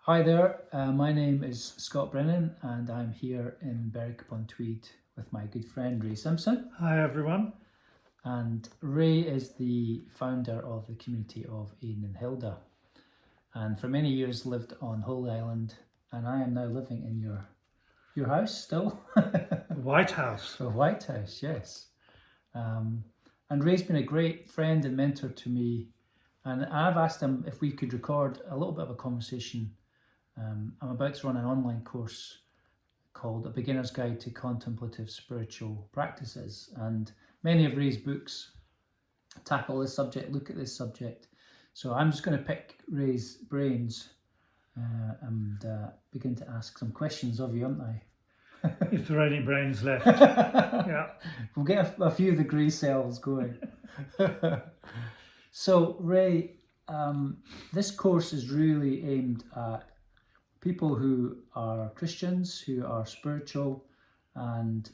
Hi there, my name is Scott Brennan and I'm here in Berwick-upon-Tweed with my good friend Ray Simpson. Hi everyone. And Ray is the founder of the community of Aidan and Hilda, and for many years lived on Holy Island, and I am now living in your house still. White House. The White House, yes. And Ray's been a great friend and mentor to me, and I've asked him if we could record a little bit of a conversation. I'm about to run an online course called A Beginner's Guide to Contemplative Spiritual Practices, and many of Ray's books tackle this subject, look at this subject. So I'm just going to pick Ray's brains and begin to ask some questions of you, aren't I? If there are any brains left. Yeah. We'll get a few of the grey cells going. So Ray, this course is really aimed at people who are Christians, who are spiritual, and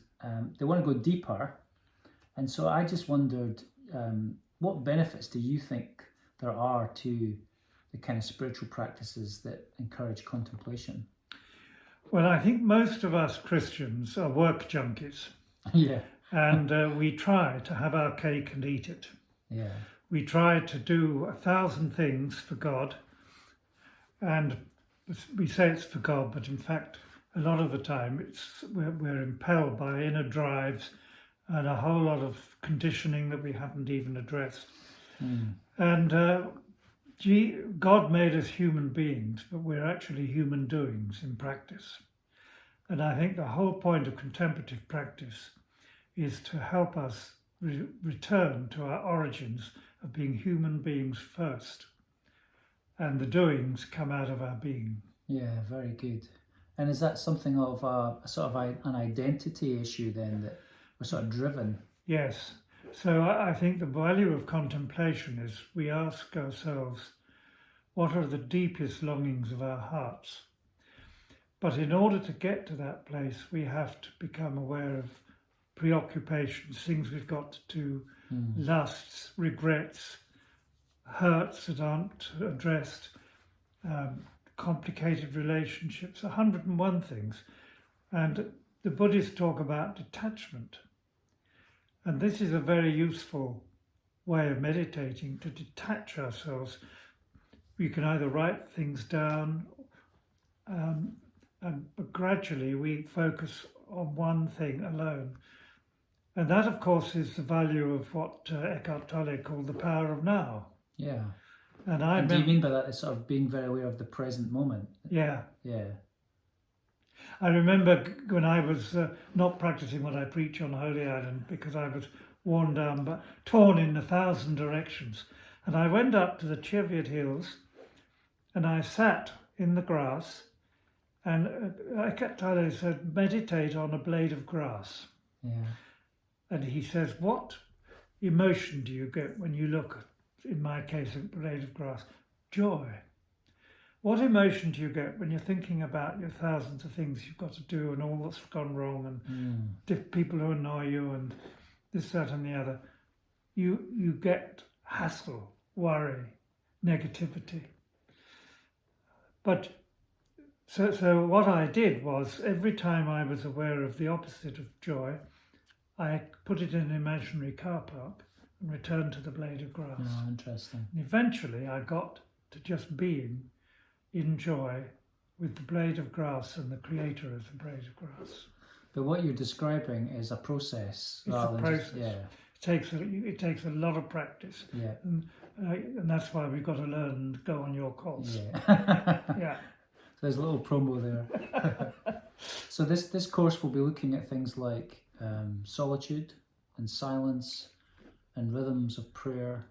they want to go deeper. And so I just wondered, what benefits do you think there are to the kind of spiritual practices that encourage contemplation? Well, I think most of us Christians are work junkies. Yeah. And we try to have our cake and eat it. Yeah. We try to do 1,000 things for God. And we say it's for God, but in fact, a lot of the time we're impelled by inner drives and a whole lot of conditioning that we haven't even addressed. And God made us human beings, but we're actually human doings in practice. And I think the whole point of contemplative practice is to help us return to our origins of being human beings first. And the doings come out of our being. Yeah, very good. And is that something of a sort of an identity issue then, that we're sort of driven? Yes. So I think the value of contemplation is we ask ourselves, what are the deepest longings of our hearts? But in order to get to that place, we have to become aware of preoccupations, things we've got to do, lusts, regrets, hurts that aren't addressed, complicated relationships, 101 things. And the Buddhists talk about detachment. And this is a very useful way of meditating, to detach ourselves. We can either write things down, but gradually we focus on one thing alone. And that, of course, is the value of what Eckhart Tolle called the power of now. Yeah. And do you mean by that is sort of being very aware of the present moment? Yeah. Yeah. I remember when I was not practicing what I preach on Holy Island, because I was worn down, but torn in 1,000 directions. And I went up to the Cheviot Hills and I sat in the grass, and Eckhart Tolle said, meditate on a blade of grass. Yeah. And he says, what emotion do you get when you look at, in my case, a blade of grass? Joy. What emotion do you get when you're thinking about your thousands of things you've got to do and all that's gone wrong and people who annoy you and this, that and the other? You get hassle, worry, negativity. But so what I did was, every time I was aware of the opposite of joy, I put it in an imaginary car park and returned to the blade of grass. Oh, interesting. And eventually I got to just being in joy with the blade of grass and the creator of the blade of grass. But what you're describing is a process. It's a process. Just, yeah. It takes a lot of practice. Yeah. And that's why we've got to learn and go on your course. Yeah. Yeah. So there's a little promo there. So this course will be looking at things like solitude and silence and rhythms of prayer.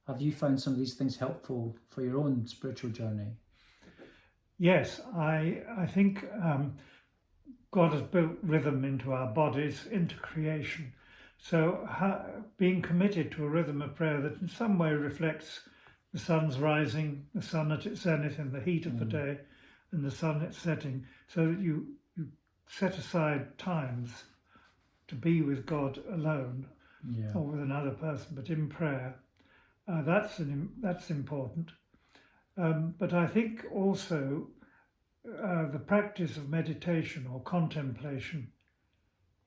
Have you found some of these things helpful for your own spiritual journey? Yes, I think God has built rhythm into our bodies, into creation. So being committed to a rhythm of prayer that in some way reflects the sun's rising, the sun at its zenith in the heat of the day, and the sun at setting, so that you set aside times to be with God alone, or with another person, but in prayer. That's important. But I think also the practice of meditation or contemplation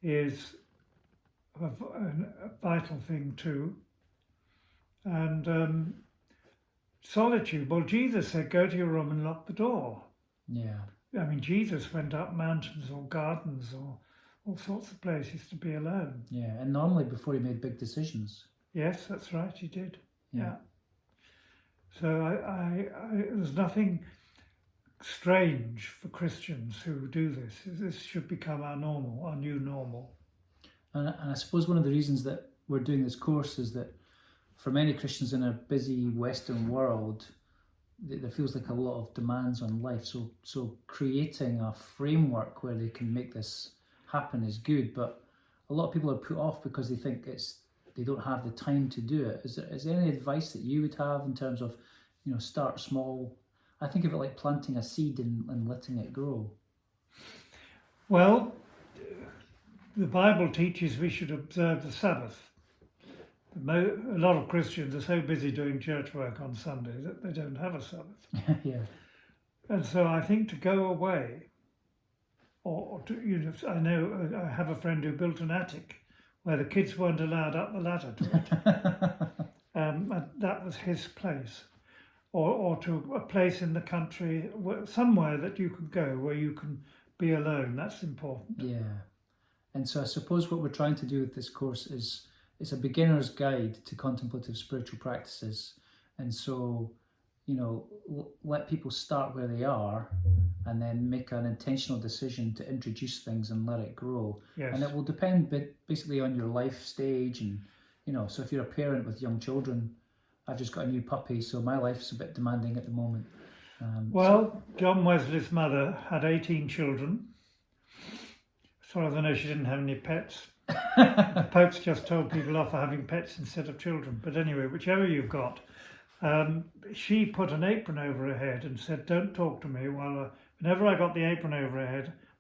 is a vital thing too. And solitude, well, Jesus said, go to your room and lock the door. Yeah. I mean, Jesus went up mountains or gardens or all sorts of places to be alone. Yeah, and normally before he made big decisions. Yes, that's right, he did. Yeah. So there's nothing strange for Christians who do this. This should become our normal, our new normal. And I suppose one of the reasons that we're doing this course is that for many Christians in a busy Western world, there feels like a lot of demands on life. So creating a framework where they can make this happen is good, but a lot of people are put off because they think they don't have the time to do it. Is there any advice that you would have in terms of, start small? I think of it like planting a seed and letting it grow. Well, the Bible teaches we should observe the Sabbath. A lot of Christians are so busy doing church work on Sunday that they don't have a Sabbath. Yeah. And so I think to go away, or to, I know I have a friend who built an attic where the kids weren't allowed up the ladder to it. And that was his place. Or to a place in the country, somewhere that you can go where you can be alone. That's important. Yeah. And so I suppose what we're trying to do with this course is it's a beginner's guide to contemplative spiritual practices. And so, let people start where they are and then make an intentional decision to introduce things and let it grow. Yes. And it will depend basically on your life stage. And, so if you're a parent with young children, I've just got a new puppy, so my life's a bit demanding at the moment. John Wesley's mother had 18 children. As far as I know, she didn't have any pets. The Pope's just told people off for having pets instead of children. But anyway, whichever you've got, she put an apron over her head and said, don't talk to me while whenever I got the apron over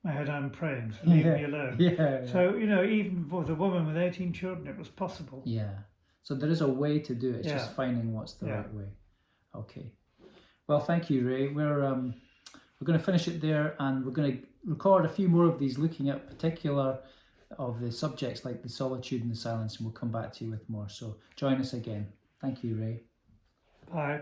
my head, I'm praying, so leave me alone. Yeah. So, even with a woman with 18 children, it was possible. Yeah. So there is a way to do it. It's just finding what's the right way. Okay. Well, thank you, Ray. We're going to finish it there, and we're going to record a few more of these looking at particular of the subjects like the solitude and the silence, and we'll come back to you with more. So join us again. Thank you, Ray. Bye.